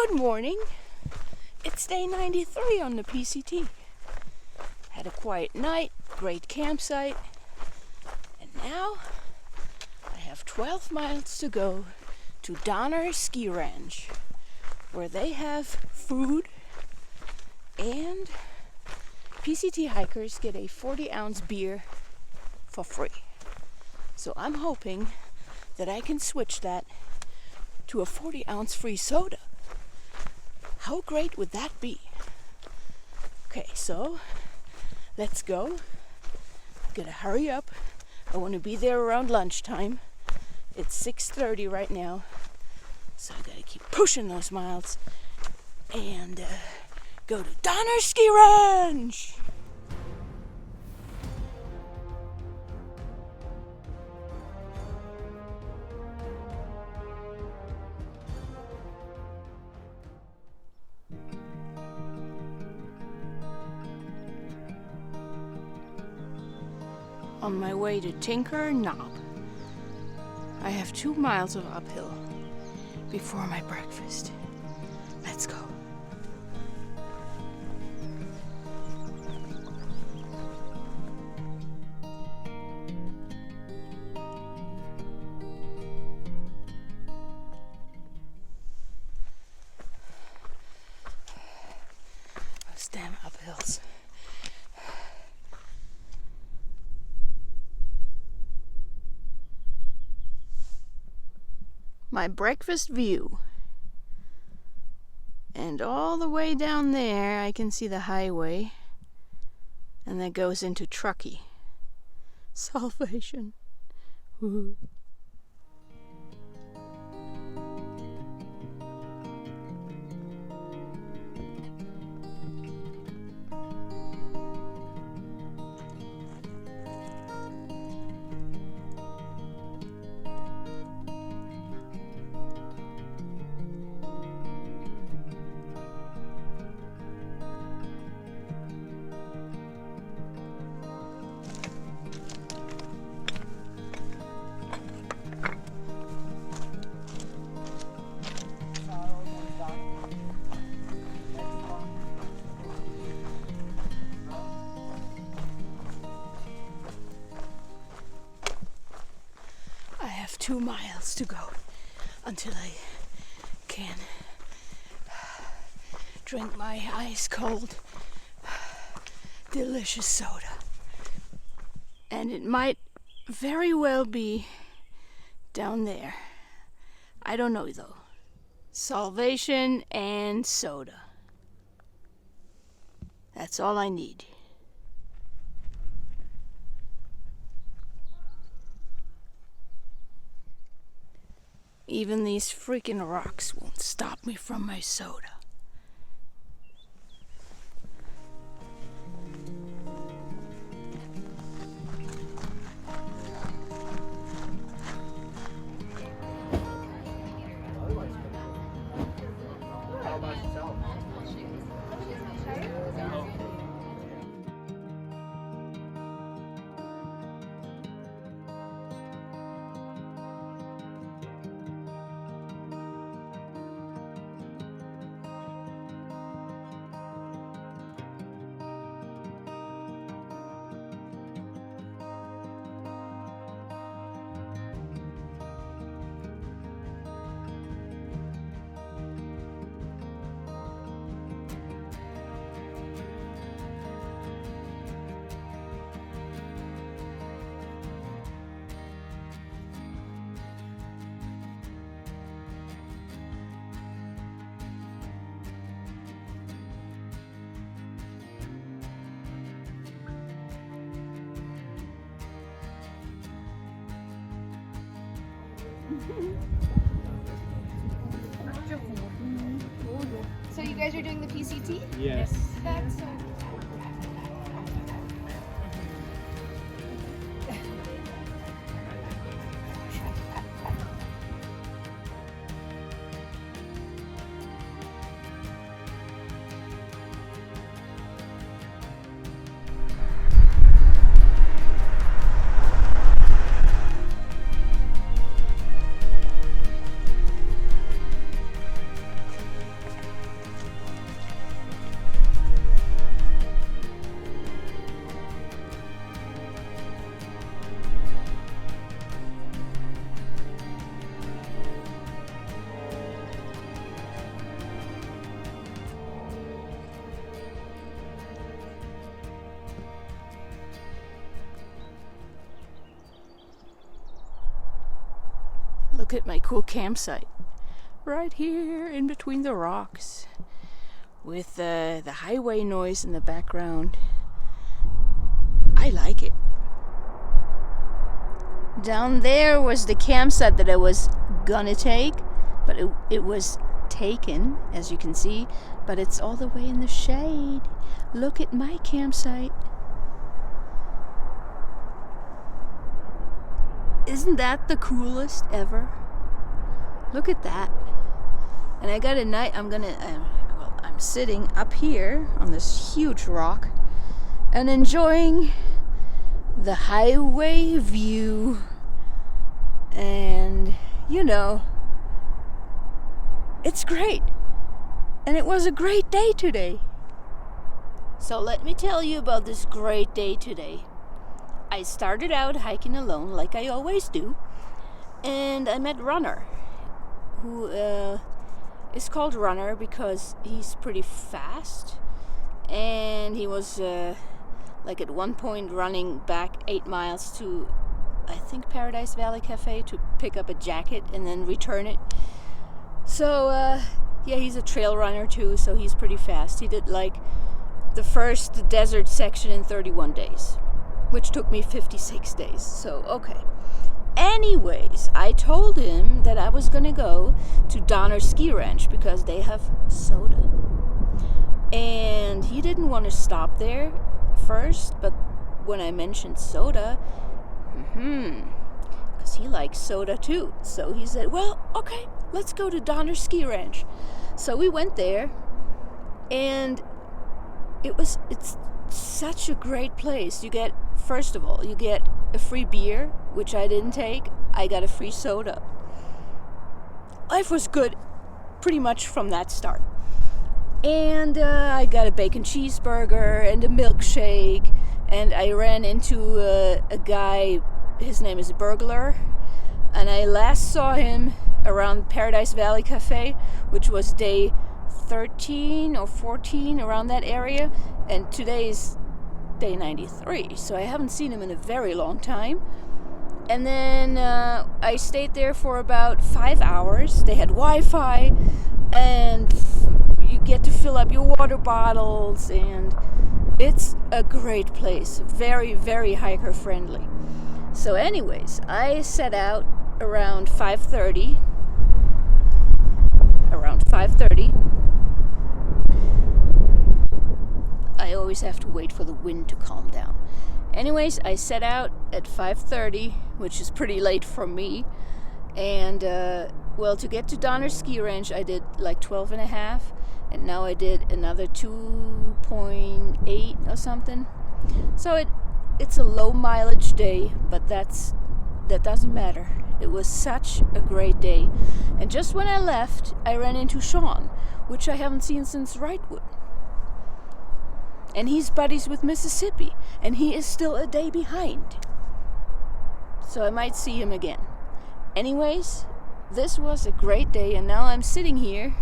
Good morning. It's day 93 on the PCT. Had a quiet night, great campsite, and now I have 12 miles to go to Donner Ski Ranch, where they have food and PCT hikers get a 40-ounce beer for free. So I'm hoping that I can switch that to a 40-ounce free soda. How great would that be? Okay, so let's go. Gotta hurry up. I want to be there around lunchtime. It's 6:30 right now, so I gotta keep pushing those miles and go to Donner Ski Ranch. On my way to Tinker Knob. I have 2 miles of uphill before my breakfast. Let's go. Those damn uphills. My breakfast view. And all the way down there I can see the highway, and that goes into Truckee. Salvation. Woo-hoo. I have 2 miles to go until I can drink my ice cold, delicious soda. And it might very well be down there. I don't know though. Salvation and soda. That's all I need. Even these freaking rocks won't stop me from my soda. So you guys are doing the PCT? Yes. That's so Look at my cool campsite. Right here in between the rocks. With the highway noise in the background. I like it. Down there was the campsite that I was gonna take, but it was taken, as you can see, but it's all the way in the shade. Look at my campsite. Isn't that the coolest ever? Look at that. And I got a night, I'm sitting up here on this huge rock and enjoying the highway view. And, it's great. And it was a great day today. So let me tell you about this great day today. I started out hiking alone like I always do. And I met Runner, who is called Runner because he's pretty fast. And he was at one point running back 8 miles to, I think, Paradise Valley Cafe to pick up a jacket and then return it. So he's a trail runner too, so he's pretty fast. He did the first desert section in 31 days, which took me 56 days. So okay. Anyways, I told him that I was gonna go to Donner Ski Ranch because they have soda. And he didn't want to stop there first, but when I mentioned soda, because he likes soda too. So he said, well, okay, let's go to Donner Ski Ranch. So we went there, and it's such a great place. First of all, you get a free beer, which I didn't take. I got a free soda. Life was good pretty much from that start. And I got a bacon cheeseburger and a milkshake. And I ran into a guy, his name is Burglar. And I last saw him around Paradise Valley Cafe, which was day 13 or 14, around that area. And today's day 93, so I haven't seen him in a very long time. And then I stayed there for about 5 hours. They had Wi-Fi, and you get to fill up your water bottles, and it's a great place. Very, very hiker friendly. So anyways, I set out around 5:30. I always have to wait for the wind to calm down. Anyways, I set out at 5:30, which is pretty late for me. And, to get to Donner Ski Ranch, I did 12 and a half. And now I did another 2.8 or something. So it's a low mileage day, but that doesn't matter. It was such a great day. And just when I left, I ran into Sean, which I haven't seen since Wrightwood. And he's buddies with Mississippi, and he is still a day behind. So I might see him again. Anyways, this was a great day, and now I'm sitting here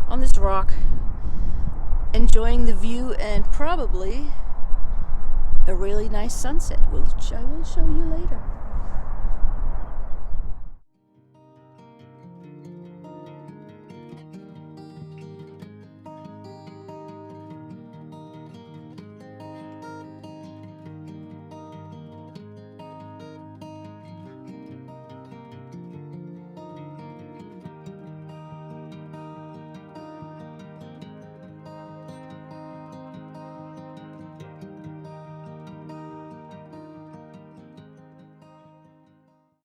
on this rock, enjoying the view and probably a really nice sunset, which I will show you later.